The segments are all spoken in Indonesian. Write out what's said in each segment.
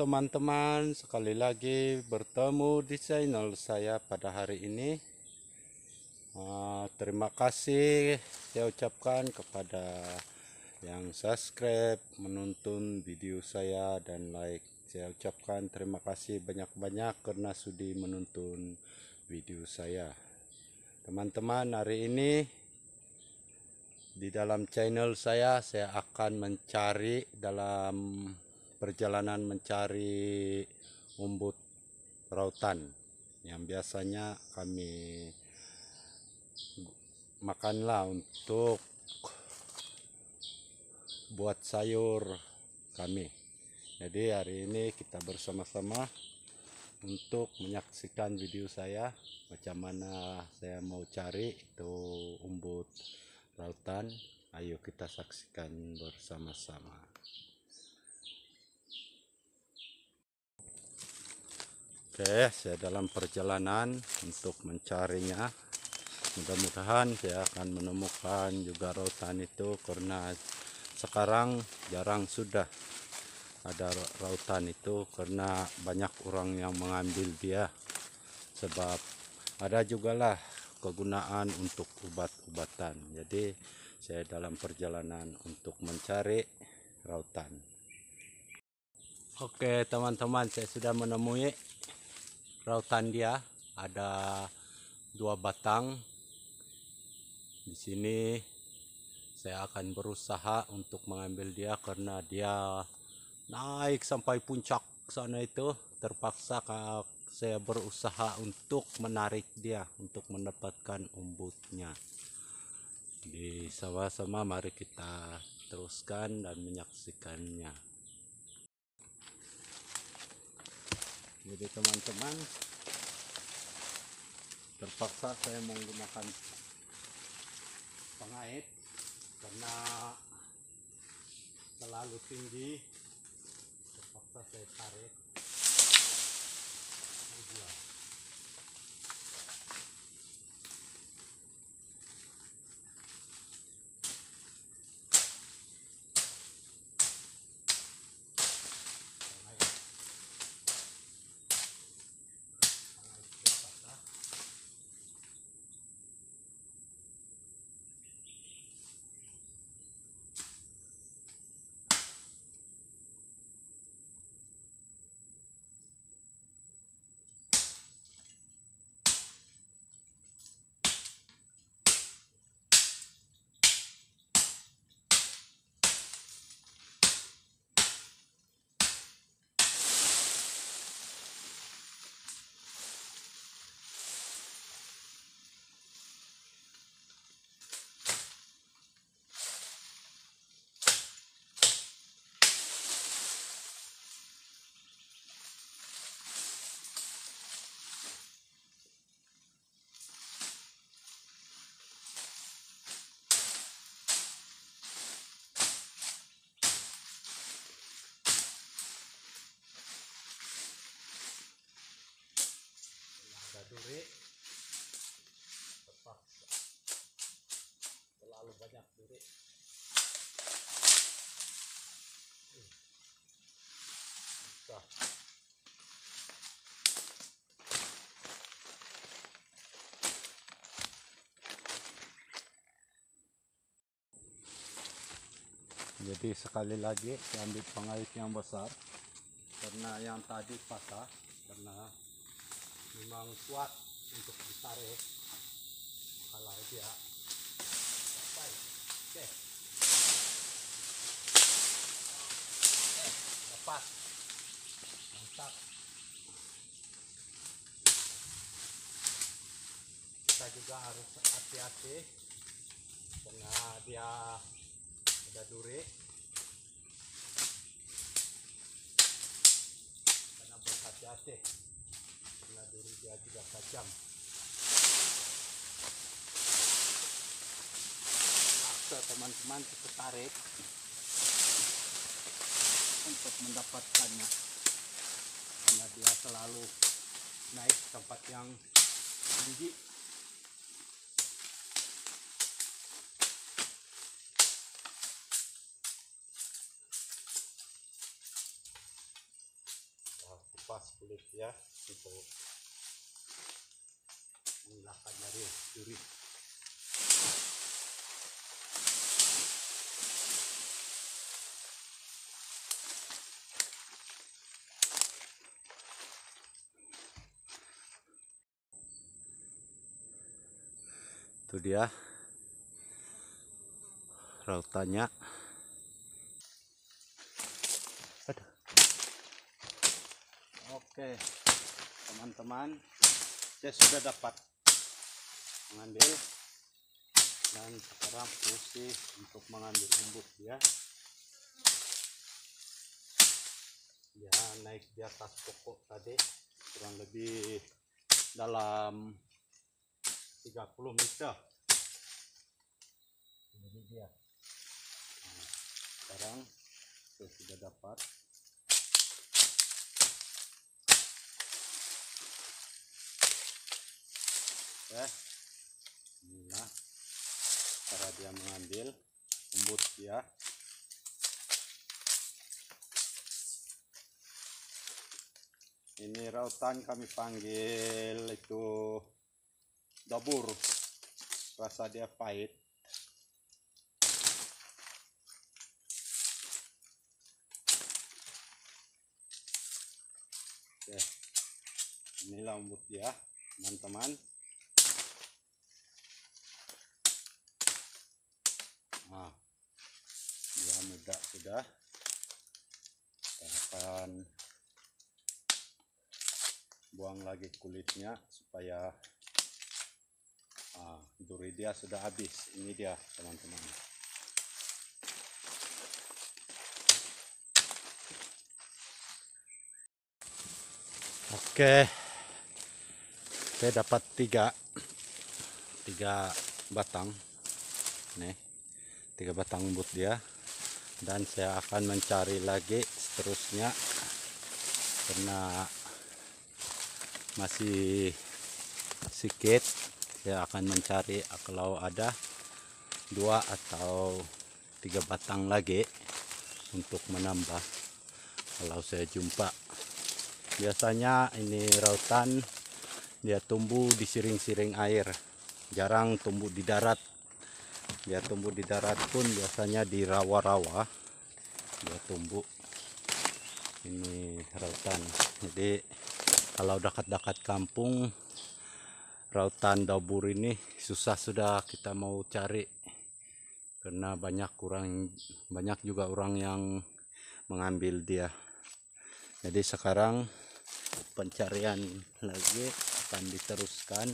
teman-teman, sekali lagi bertemu di channel saya pada hari ini. Terima kasih saya ucapkan kepada yang subscribe, menonton video saya dan like. Saya ucapkan terima kasih banyak-banyak karena sudi menonton video saya. Teman-teman, hari ini di dalam channel saya akan mencari dalam perjalanan mencari umbut rautan yang biasanya kami makanlah untuk buat sayur kami. Jadi hari ini kita bersama-sama untuk menyaksikan video saya macam mana saya mau cari itu umbut rautan. Ayo kita saksikan bersama-sama. Oke, saya dalam perjalanan untuk mencarinya. Mudah-mudahan saya akan menemukan juga rautan itu, karena sekarang jarang sudah ada rautan itu karena banyak orang yang mengambil dia. Sebab ada juga lah kegunaan untuk obat-obatan. Jadi saya dalam perjalanan untuk mencari rautan. Oke teman-teman, saya sudah menemui rautan dia. Ada 2 batang. Di sini saya akan berusaha untuk mengambil dia karena dia naik sampai puncak sana itu. Terpaksa saya berusaha untuk menarik dia untuk mendapatkan umbutnya. Di sama-sama mari kita teruskan dan menyaksikannya. Jadi teman-teman, terpaksa saya menggunakan pengait karena terlalu tinggi. Terpaksa saya tarik. Duri, terpaksa terlalu banyak duri. Jadi sekali lagi saya ambil pengait yang besar karena yang tadi patah, karena memang kuat untuk ditarik kalau dia sampai. Oke. Dapat, mantap. Kita juga harus hati-hati karena dia ada duri, karena berhati-hati karena duri dia juga tajam. Paksa teman-teman kita tarik untuk mendapatkannya karena dia selalu naik tempat yang tinggi. kulit ya untuk menghilangkan dari duri. Itu dia rautannya. Oke teman-teman, saya sudah dapat mengambil dan sekarang posisi untuk mengambil embut dia. Dia naik di atas pokok tadi kurang lebih dalam 30 meter. Ini dia. Nah, sekarang saya sudah dapat. Inilah cara dia mengambil embut dia. Ini rautan kami panggil itu dabur, rasa dia pahit. Oke, inilah embut dia teman-teman. Nah, dia muda sudah. Kita akan buang lagi kulitnya supaya duri dia sudah habis. Ini dia teman-teman. Oke, saya dapat tiga batang nih, 3 batang embut dia, dan saya akan mencari lagi seterusnya karena masih sedikit. Saya akan mencari kalau ada 2 atau 3 batang lagi untuk menambah kalau saya jumpa. Biasanya ini rautan dia tumbuh di siring-siring air, jarang tumbuh di darat. Dia tumbuh di darat pun biasanya di rawa-rawa dia tumbuh. Ini rautan. Jadi kalau dekat-dekat kampung, rautan dabur ini susah sudah kita mau cari karena banyak juga orang yang mengambil dia. Jadi sekarang pencarian lagi akan diteruskan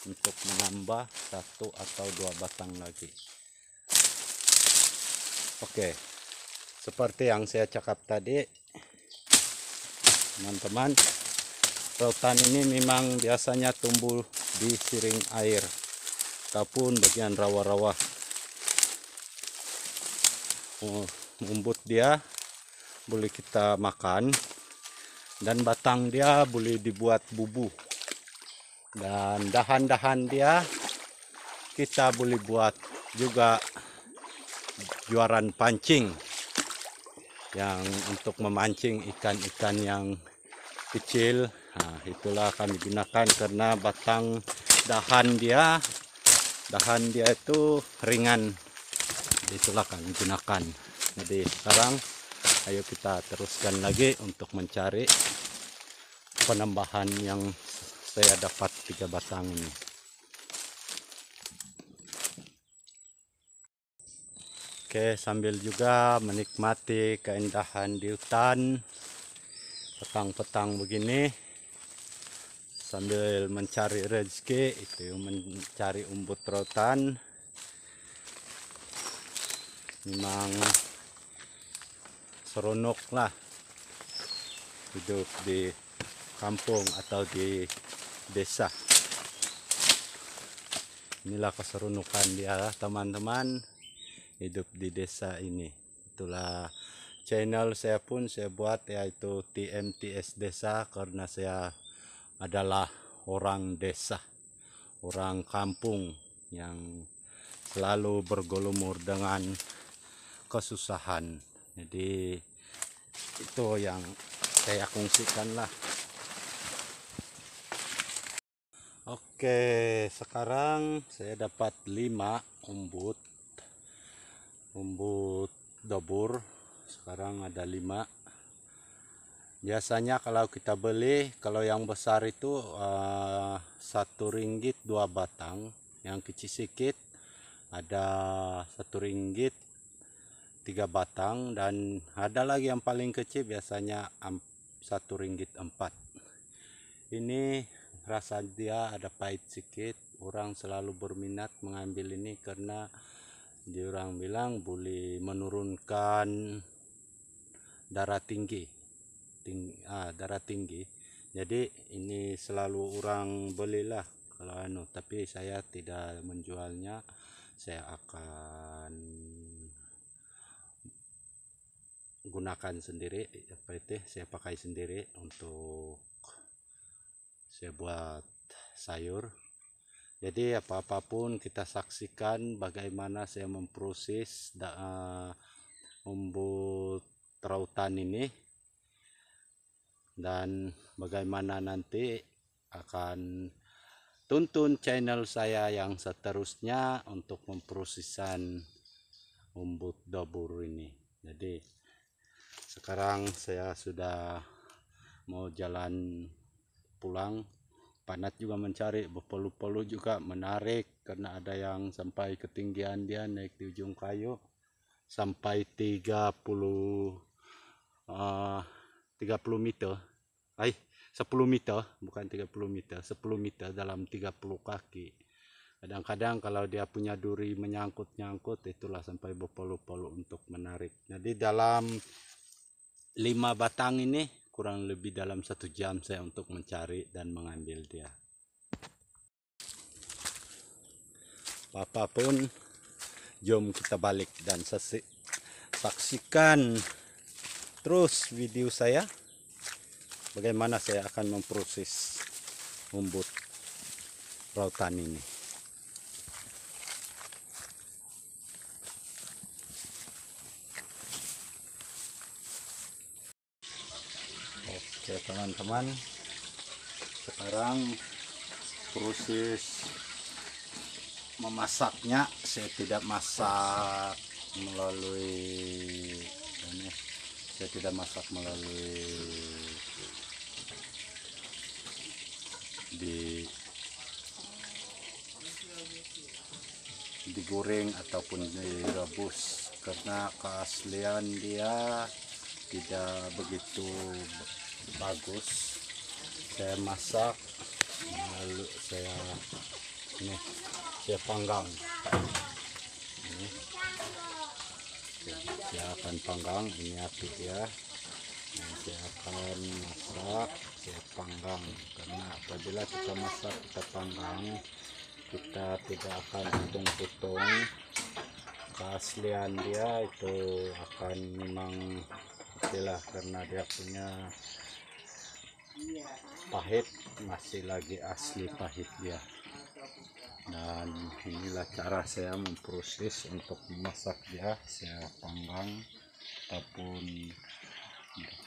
untuk menambah 1 atau 2 batang lagi. Oke, seperti yang saya cakap tadi teman-teman, rautan ini memang biasanya tumbuh di siring air ataupun bagian rawa-rawa. Embut dia boleh kita makan dan batang dia boleh dibuat bubu, dan dahan-dahan dia kita boleh buat juga juaran pancing yang untuk memancing ikan-ikan yang kecil. Nah, itulah kami gunakan karena batang dahan dia itu ringan. Itulah kami gunakan. Jadi sekarang ayo kita teruskan lagi untuk mencari penambahan yang saya dapat 3 batang ini. Oke, sambil juga menikmati keindahan di hutan petang-petang begini, sambil mencari rezeki, itu mencari embut rautan. Memang seronok lah hidup di kampung atau di desa. Inilah keseronokan dia teman-teman, hidup di desa ini. Itulah channel saya pun saya buat, yaitu TMTS Desa, karena saya adalah orang desa, orang kampung yang selalu bergelumur dengan kesusahan. Jadi itu yang saya kongsikan lah Oke, sekarang saya dapat 5 umbut dapur. Sekarang ada 5. Biasanya kalau kita beli, kalau yang besar itu Rp1 2 batang, yang kecil sedikit ada Rp1 3 batang, dan ada lagi yang paling kecil biasanya Rp1 4. Ini rasa dia ada pahit sedikit. Orang selalu berminat mengambil ini karena diorang bilang boleh menurunkan darah tinggi. Jadi ini selalu orang belilah kalau tapi saya tidak menjualnya. Saya akan gunakan sendiri, saya pakai sendiri untuk saya buat sayur. Jadi apapun kita saksikan bagaimana saya memproses umbut rautan ini, dan bagaimana nanti akan tuntun channel saya yang seterusnya untuk memprosesan umbut dabur ini. Jadi sekarang saya sudah mau jalan pulang. Panat juga mencari, berpeluh-peluh juga menarik karena ada yang sampai ketinggian dia naik di ujung kayu sampai 30 meter. 10 meter, bukan 30 meter, 10 meter dalam 30 kaki. Kadang-kadang kalau dia punya duri menyangkut-nyangkut, itulah sampai berpeluh-peluh untuk menarik. Jadi dalam 5 batang ini kurang lebih dalam 1 jam saya untuk mencari dan mengambil dia. Apapun, jom kita balik dan saksikan terus video saya bagaimana saya akan memproses umbut rautan ini. Oke teman-teman, sekarang proses memasaknya saya tidak masak melalui ini, digoreng ataupun direbus karena keaslian dia tidak begitu bagus. Saya masak lalu saya panggang. Ini saya akan panggang, ini api ya. Saya akan masak, saya panggang, karena apabila kita masak kita panggang, kita tidak akan potong-potong. Keaslian dia itu akan memang istilah karena dia punya pahit, masih lagi asli pahit dia. Dan inilah cara saya memproses untuk memasak dia. Saya panggang ataupun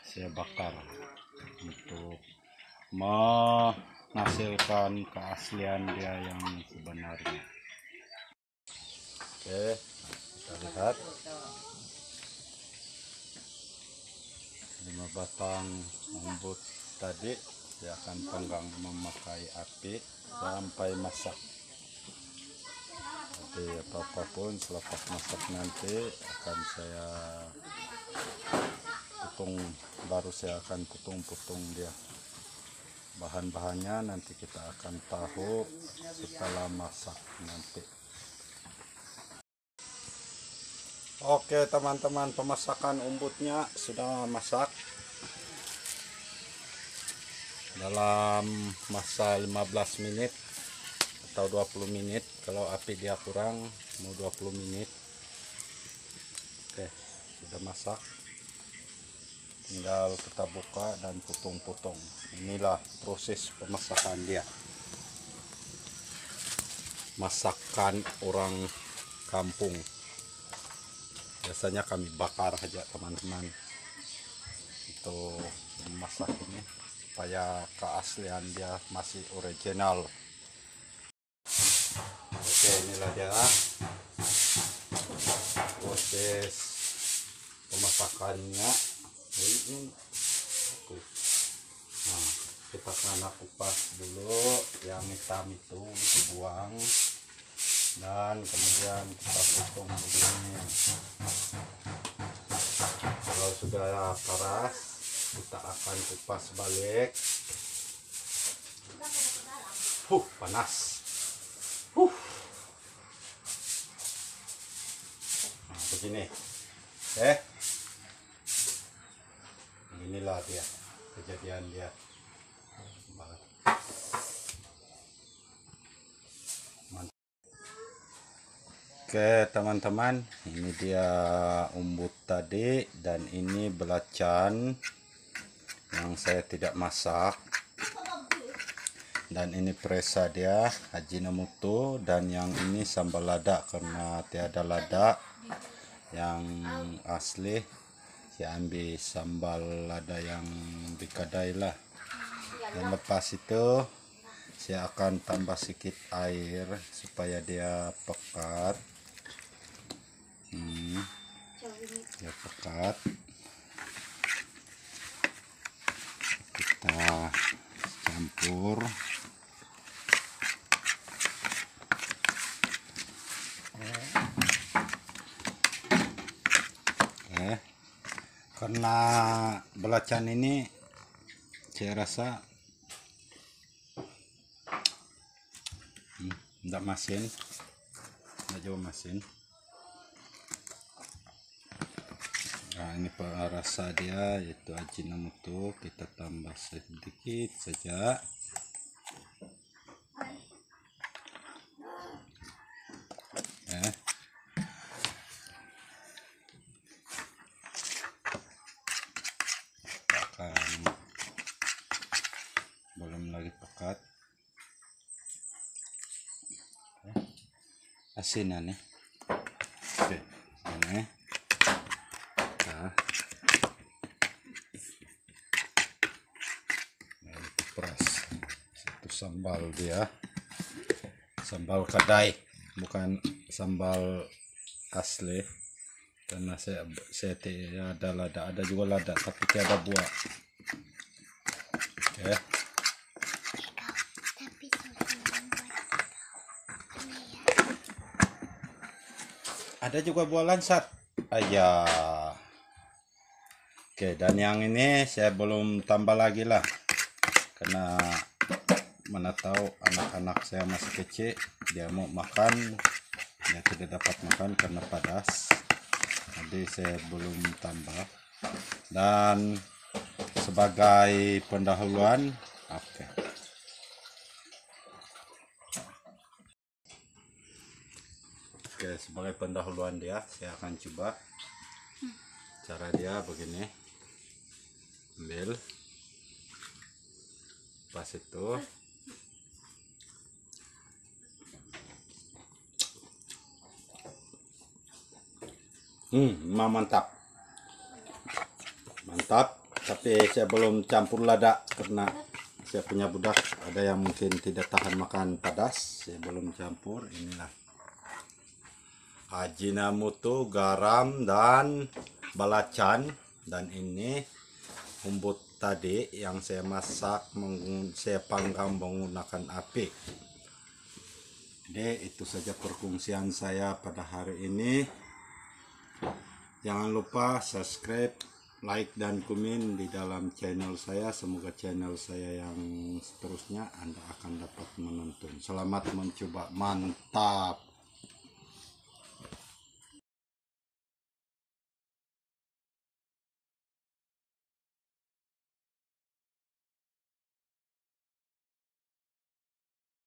saya bakar untuk menghasilkan keaslian dia yang sebenarnya. Oke, kita lihat 5 batang umbut tadi saya akan panggang memakai api sampai masak. Jadi apapun selepas masak nanti akan saya potong, baru saya akan potong-potong dia. Bahan-bahannya nanti kita akan tahu setelah masak nanti. Oke teman-teman, pemasakan umbutnya sudah masak dalam masa 15 menit atau 20 menit. Kalau api dia kurang mau 20 menit. Oke, sudah masak, tinggal kita buka dan potong-potong. Inilah proses pemasakan dia, masakan orang kampung. Biasanya kami bakar aja teman-teman untuk memasak ini supaya keaslian dia masih original. Oke, inilah dia proses pemasakannya. Ini nah, kita akan kupas dulu yang hitam itu dibuang, dan kemudian kita potong begini. Kalau sudah paras, kita akan kupas balik. Panas. Nah, begini. Inilah dia kejadian dia. Oke teman-teman, ini dia umbut tadi, dan ini belacan yang saya tidak masak, dan ini presa dia Ajinomoto, dan yang ini sambal lada karena tiada lada yang asli, saya ambil sambal lada yang di kedai lah. Dan lepas itu saya akan tambah sedikit air supaya dia pekat. Dia pekat. Kita campur. Karena belacan ini saya rasa tidak masin, tidak jauh masin. Nah, ini rasa dia yaitu Ajinomoto, kita tambah sedikit saja. Belum lagi pekat. Asinan nih. Oke, ini. Nah, itu peras. Itu sambal dia. Sambal kedai, bukan sambal asli. Karena saya tidak ada lada, ada juga lada tapi tiada buah. Oke. Ada juga buah lansat aja. Oke, dan yang ini saya belum tambah lagi lah, karena mana tahu anak-anak saya masih kecil, dia mau makan, dia tidak dapat makan karena padas. Jadi saya belum tambah. Dan sebagai pendahuluan, oke. Oke, sebagai pendahuluan dia, saya akan coba cara dia begini. Ambil pas itu, mantap, tapi saya belum campur lada karena saya punya budak ada yang mungkin tidak tahan makan pedas, saya belum campur. Inilah Ajinomoto, garam, dan belacan, dan ini umbut tadi yang saya masak, saya panggang menggunakan api. Jadi itu saja perkongsian saya pada hari ini. Jangan lupa subscribe, like, dan komen di dalam channel saya. Semoga channel saya yang seterusnya Anda akan dapat menonton. Selamat mencoba, mantap.